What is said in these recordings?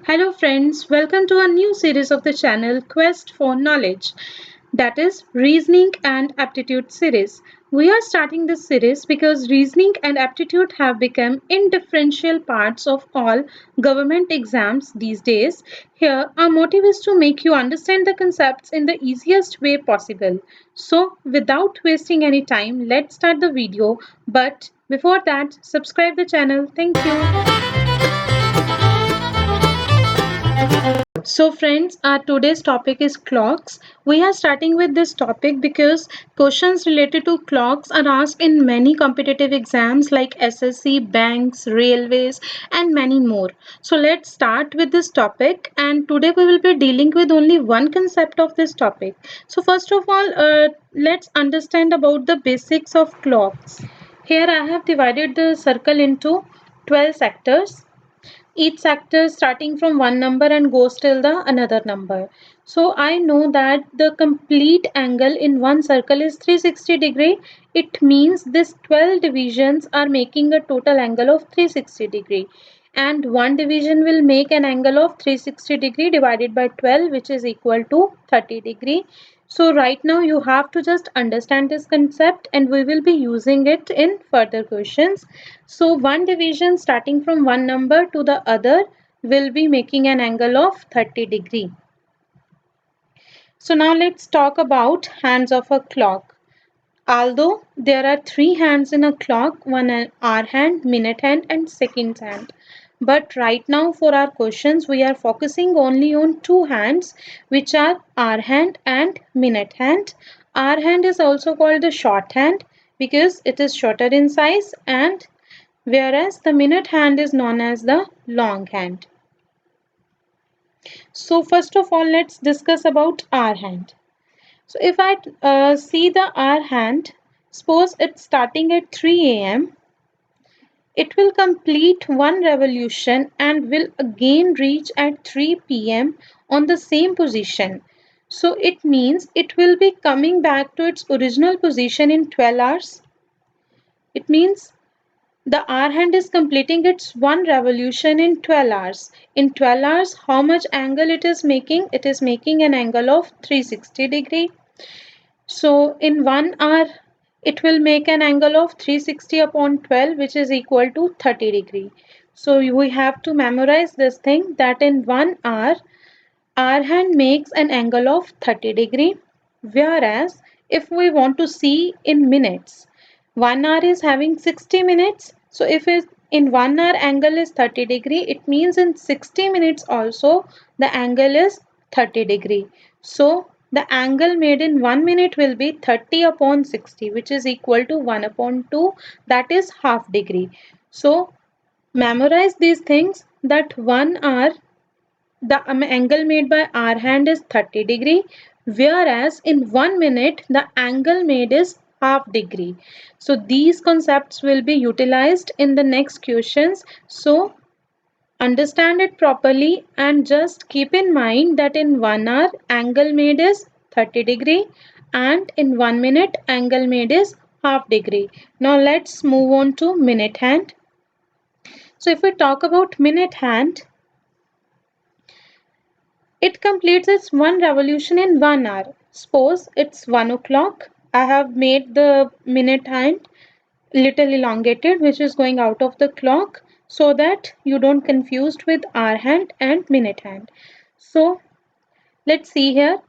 Hello friends, welcome to a new series of the channel Quest for Knowledge, that is Reasoning and Aptitude series. We are starting this series because reasoning and aptitude have become indifferential parts of all government exams these days. Here, our motive is to make you understand the concepts in the easiest way possible. So, without wasting any time, let's start the video. But before that, subscribe the channel. Thank you. So friends, our today's topic is clocks. We are starting with this topic because questions related to clocks are asked in many competitive exams like SSC, banks, railways and many more. So let's start with this topic, and today we will be dealing with only one concept of this topic. So first of all, let's understand about the basics of clocks. Here I have divided the circle into 12 sectors, each sector starting from one number and goes till the another number. So I know that the complete angle in one circle is 360 degree. It means this 12 divisions are making a total angle of 360 degree, and one division will make an angle of 360 degree divided by 12, which is equal to 30 degree. So right now you have to just understand this concept and we will be using it in further questions. So one division starting from one number to the other will be making an angle of 30 degree. So now let's talk about hands of a clock. Although there are three hands in a clock, one an hour hand, minute hand and second hand. But right now for our questions we are focusing only on two hands, which are hour hand and minute hand. Hour hand is also called the short hand because it is shorter in size, and whereas the minute hand is known as the long hand. So first of all, let's discuss about hour hand. So if I see the hour hand, suppose it's starting at 3 a.m. It will complete one revolution and will again reach at 3 p.m. on the same position. So it means it will be coming back to its original position in 12 hours. It means the hour hand is completing its one revolution in 12 hours. In 12 hours, how much angle it is making? It is making an angle of 360 degree. So in 1 hour, it will make an angle of 360 upon 12, which is equal to 30 degree. So we have to memorize this thing, that in 1 hour, our hand makes an angle of 30 degree. Whereas if we want to see in minutes, 1 hour is having 60 minutes. So if it, in 1 hour angle is 30 degree, it means in 60 minutes also the angle is 30 degree. So the angle made in 1 minute will be 30 upon 60, which is equal to 1 upon 2, that is half degree. So memorize these things, that 1 hour the angle made by our hand is 30 degree, whereas in 1 minute the angle made is half degree. So these concepts will be utilized in the next questions. So understand it properly and just keep in mind that in 1 hour angle made is 30 degree and in 1 minute angle made is half degree. Now let's move on to minute hand. So if we talk about minute hand, it completes its one revolution in 1 hour. Suppose it's 1 o'clock. I have made the minute hand little elongated, which is going out of the clock, so that you don't confused with hour hand and minute hand. So let's see here.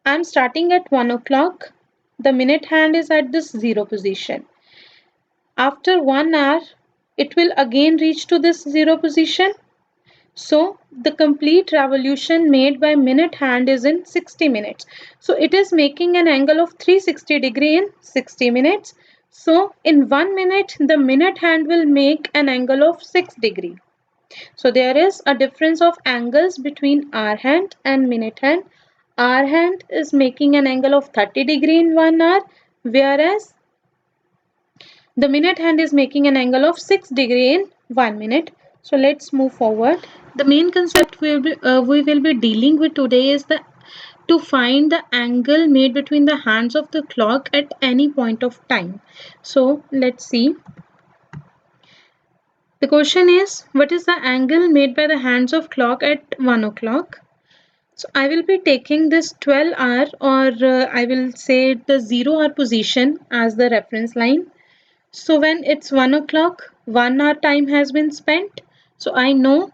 I'm starting at 1 o'clock. The minute hand is at this 0 position. After 1 hour, it will again reach to this 0 position. So the complete revolution made by minute hand is in 60 minutes. So it is making an angle of 360 degree in 60 minutes. So in 1 minute, the minute hand will make an angle of 6 degree. So there is a difference of angles between hour hand and minute hand. Hour hand is making an angle of 30 degree in 1 hour, whereas the minute hand is making an angle of 6 degree in 1 minute. So let's move forward. The main concept we will be dealing with today is the to find the angle made between the hands of the clock at any point of time. So let's see. The question is, what is the angle made by the hands of clock at 1 o'clock? So I will be taking this 12 hour, or I will say the 0 hour position as the reference line. So when it's 1 o'clock, 1 hour time has been spent. So I know,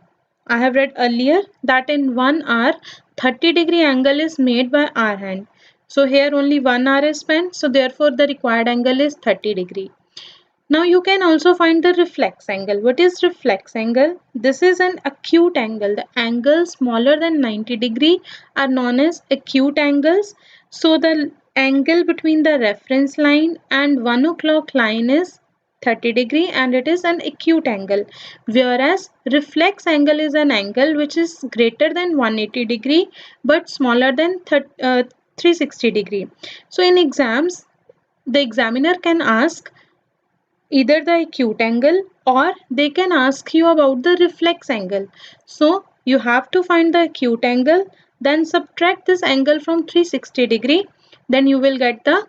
I have read earlier that in 1 hour 30-degree angle is made by our hand. So here only 1 hour is spent, so therefore the required angle is 30-degree. Now you can also find the reflex angle. What is reflex angle? This is an acute angle. The angles smaller than 90-degree are known as acute angles. So the angle between the reference line and 1 o'clock line is 30-degree and it is an acute angle. Whereas reflex angle is an angle which is greater than 180-degree but smaller than 360-degree. So in exams, the examiner can ask either the acute angle or they can ask you about the reflex angle. So you have to find the acute angle, then subtract this angle from 360-degree, then you will get the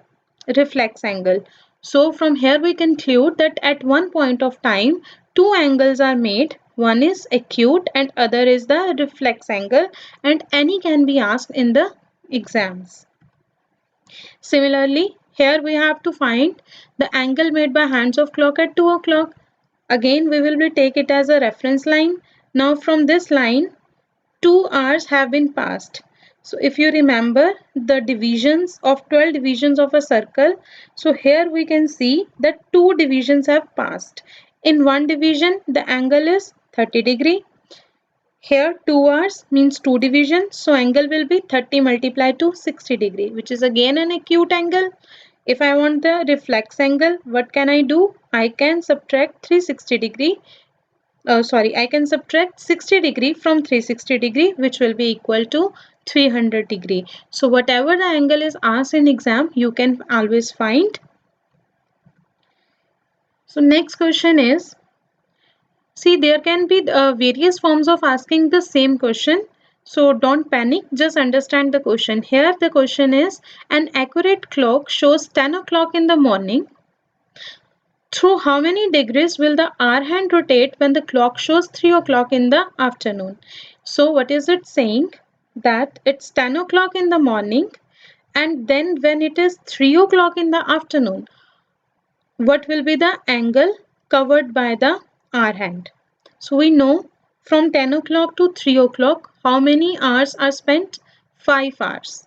reflex angle. So from here we conclude that at one point of time two angles are made. One is acute and other is the reflex angle, and any can be asked in the exams. Similarly, here we have to find the angle made by hands of clock at 2 o'clock. Again, we will take it as a reference line. Now from this line, 2 hours have been passed. So if you remember the divisions of 12 divisions of a circle, so here we can see that 2 divisions have passed. In one division, the angle is 30-degree. Here 2 hours means 2 divisions, so angle will be 30 multiplied to 60-degree, which is again an acute angle. If I want the reflex angle, what can I do? I can subtract 360-degree. I can subtract 60-degree from 360-degree, which will be equal to 300-degree. So whatever the angle is asked in exam, you can always find. So next question is, see, there can be various forms of asking the same question. So don't panic, just understand the question. Here the question is, an accurate clock shows 10 o'clock in the morning. Through how many degrees will the hour hand rotate when the clock shows 3 o'clock in the afternoon? So what is it saying? That it's 10 o'clock in the morning, and then when it is 3 o'clock in the afternoon, what will be the angle covered by the hour hand? So we know from 10 o'clock to 3 o'clock how many hours are spent? 5 hours.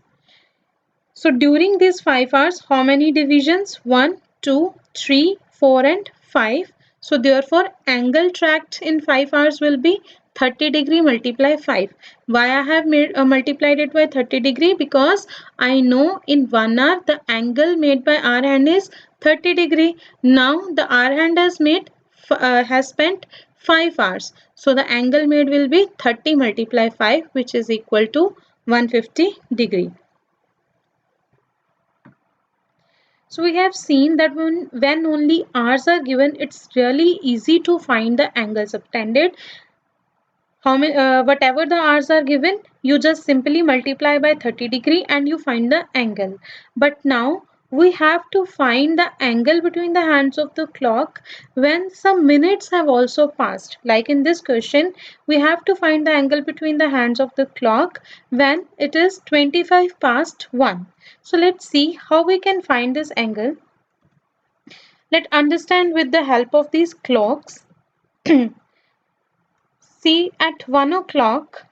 So during these 5 hours, how many divisions? 1, 2, 3, 4 and 5. So therefore angle tracked in 5 hours will be 30-degree multiply 5. Why I have multiplied it by 30-degree? Because I know in 1 hour the angle made by our hand is 30-degree. Now the our hand has spent 5 hours. So the angle made will be 30 multiply 5, which is equal to 150-degree. So we have seen that when only hours are given, it's really easy to find the angle subtended. Whatever the hours are given, you just simply multiply by 30-degree and you find the angle. But now we have to find the angle between the hands of the clock when some minutes have also passed. Like in this question, we have to find the angle between the hands of the clock when it is 25 past 1. So let's see how we can find this angle. Let's understand with the help of these clocks. See, at 1 o'clock,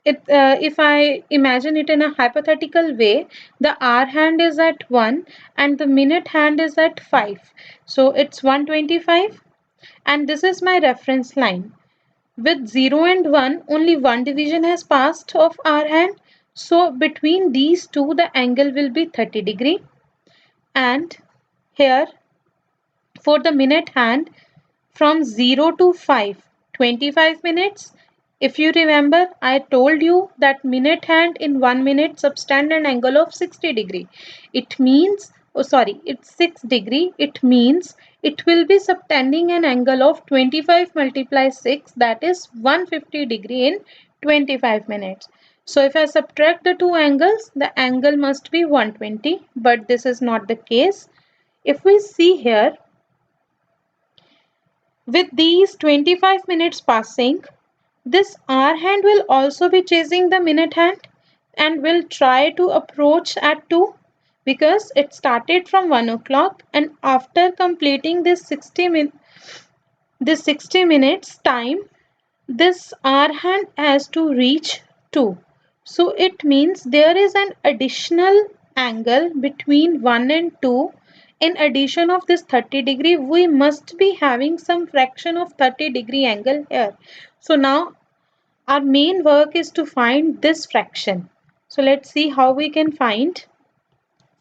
if I imagine it in a hypothetical way, the hour hand is at 1 and the minute hand is at 5. So it's 125 and this is my reference line. With 0 and 1, only one division has passed of hour hand. So between these two, the angle will be 30-degree. And here, for the minute hand, from 0 to 5, 25 minutes. If you remember, I told you that minute hand in 1 minute subtend an angle of 60-degree. It means, it's 6-degree. It means it will be subtending an angle of 25 multiply 6, that is 150-degree in 25 minutes. So if I subtract the two angles, the angle must be 120, but this is not the case. If we see here, With these 25 minutes passing, this hour hand will also be chasing the minute hand and will try to approach at 2 because it started from 1 o'clock, and after completing this 60 minutes time, this hour hand has to reach 2. So it means there is an additional angle between 1 and 2. In addition of this 30-degree, we must be having some fraction of 30-degree angle here. So now our main work is to find this fraction. So let's see how we can find.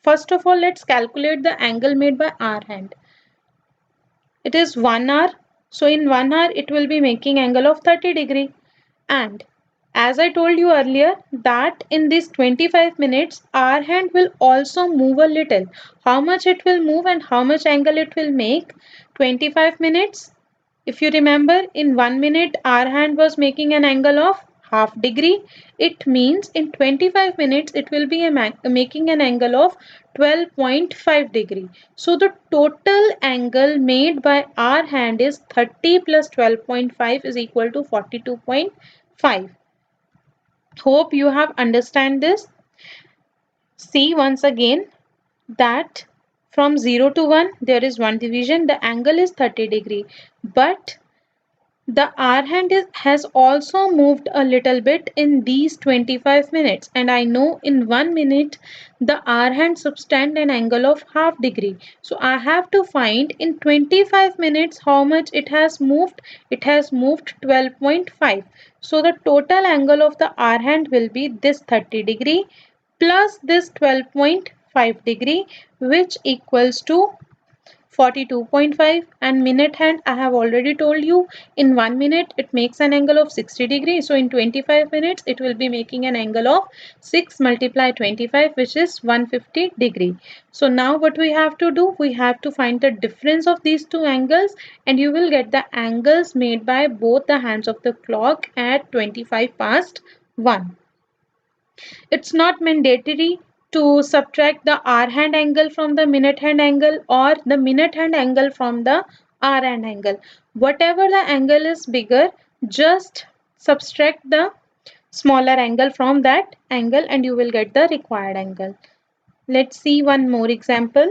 First of all, let's calculate the angle made by hour hand. It is 1 hour. So in 1 hour, it will be making angle of 30-degree. And as I told you earlier that in these 25 minutes, our hand will also move a little. How much it will move and how much angle it will make? 25 minutes. If you remember, in 1 minute, our hand was making an angle of half degree. It means in 25 minutes, it will be making an angle of 12.5 degree. So the total angle made by our hand is 30 plus 12.5 is equal to 42.5. Hope you have understand this. See once again that from 0 to 1 there is one division, the angle is 30-degree, but the hour hand has also moved a little bit in these 25 minutes, and I know in 1 minute the hour hand subtend an angle of half degree. So I have to find in 25 minutes how much it has moved. It has moved 12.5. So the total angle of the hour hand will be this 30-degree plus this 12.5 degree, which equals to 42.5. And minute hand, I have already told you, in 1 minute it makes an angle of 60 degrees. So in 25 minutes it will be making an angle of 6 multiply 25, which is 150 degree. So now what we have to do, we have to find the difference of these two angles, and you will get the angles made by both the hands of the clock at 25 past 1. It's not mandatory to subtract the hour hand angle from the minute hand angle or the minute hand angle from the hour hand angle. Whatever the angle is bigger, just subtract the smaller angle from that angle and you will get the required angle. Let's see one more example.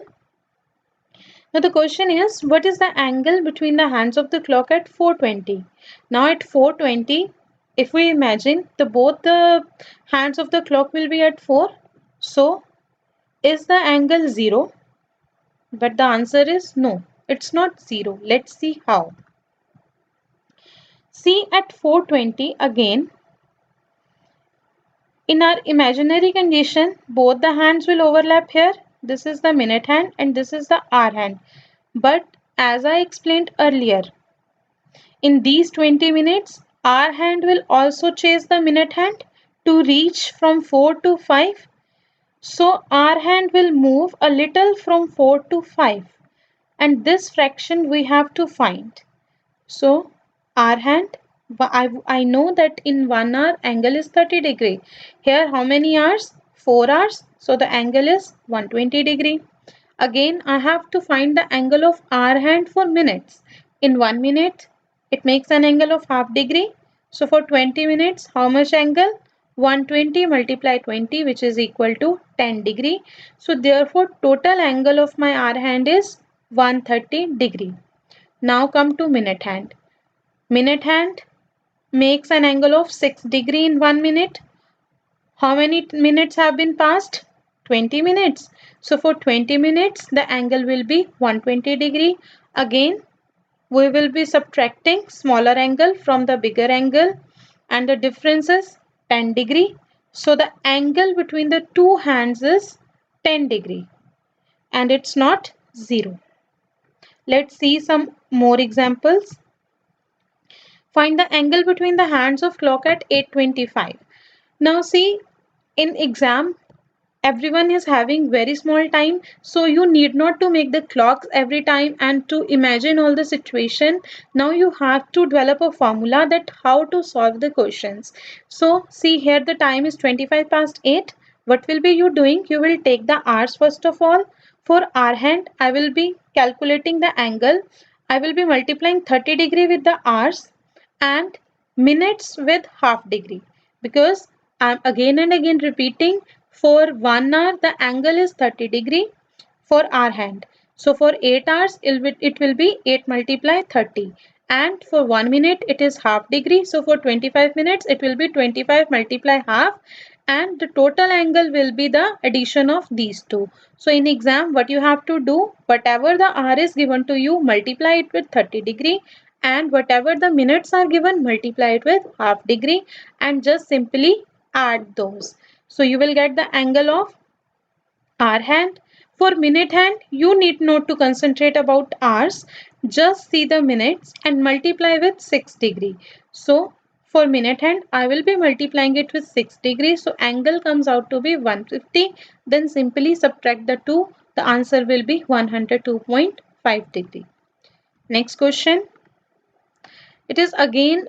Now the question is, what is the angle between the hands of the clock at 4:20? Now at 4:20, if we imagine both the hands of the clock will be at 4, so is the angle 0? But the answer is no, it's not 0. Let's see how. See at 4:20 again, in our imaginary condition, both the hands will overlap here. This is the minute hand and this is the hour hand. But as I explained earlier, in these 20 minutes, our hand will also chase the minute hand to reach from 4 to 5. So our hand will move a little from 4 to 5. And this fraction we have to find. So our hand, I know that in 1 hour angle is 30 degree. Here how many hours? 4 hours. So the angle is 120 degree. Again, I have to find the angle of hour hand for minutes. In 1 minute, it makes an angle of half degree. So for 20 minutes, how much angle? 120 multiply 20, which is equal to 10 degree. So therefore, total angle of my hour hand is 130 degree. Now come to minute hand. Minute hand makes an angle of 6 degree in 1 minute. How many minutes have been passed? 20 minutes. So for 20 minutes, the angle will be 120 degree. Again, we will be subtracting smaller angle from the bigger angle and the difference is 10 degree. So the angle between the two hands is 10 degree and it's not 0. Let's see some more examples. Find the angle between the hands of clock at 8:25. Now see, in exam, everyone is having very small time, so you need not to make the clocks every time and to imagine all the situation. Now you have to develop a formula that how to solve the questions. So see here the time is 25 past 8. What will be you doing? You will take the hours first of all. For hour hand, I will be calculating the angle. I will be multiplying 30 degree with the hours and minutes with half degree, because I'm again and again repeating, for 1 hour the angle is 30 degree for our hand. So for 8 hours it will be 8 multiply 30, and for 1 minute it is half degree. So for 25 minutes it will be 25 multiply half, and the total angle will be the addition of these two. So in exam, what you have to do, whatever the hour is given to you, multiply it with 30 degree, and whatever the minutes are given, multiply it with half degree, and just simply add those. So you will get the angle of hour hand. For minute hand, you need not to concentrate about hours. Just see the minutes and multiply with 6 degree. So for minute hand, I will be multiplying it with 6 degree. So angle comes out to be 150. Then simply subtract the 2. The answer will be 102.5 degree. Next question. It is again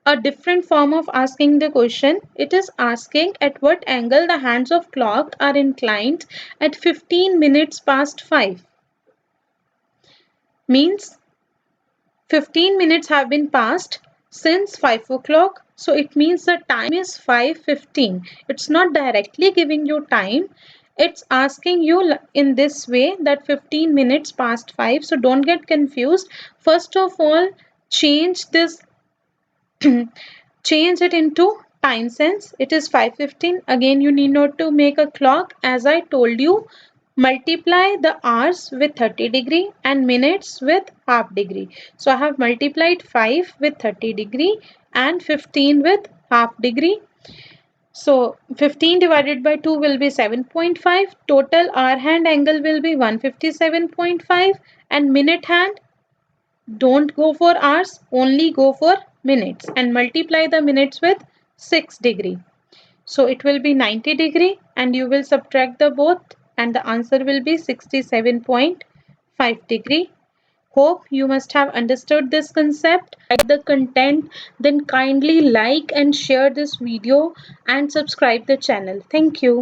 a different form of asking the question. It is asking at what angle the hands of clock are inclined at 15 minutes past 5. Means 15 minutes have been passed since 5 o'clock. So it means the time is 5:15. It's not directly giving you time. It's asking you in this way that 15 minutes past 5. So don't get confused. First of all, change this change it into time sense. It is 5:15. Again, you need not to make a clock. As I told you, multiply the hours with 30 degree and minutes with half degree. So I have multiplied 5 with 30 degree and 15 with half degree. So 15 divided by 2 will be 7.5. Total hour hand angle will be 157.5, and minute hand, don't go for hours, only go for minutes, and multiply the minutes with 6 degree. So it will be 90 degree, and you will subtract the both, and the answer will be 67.5 degree. Hope you must have understood this concept. Like the content, then kindly like and share this video and subscribe the channel. Thank you.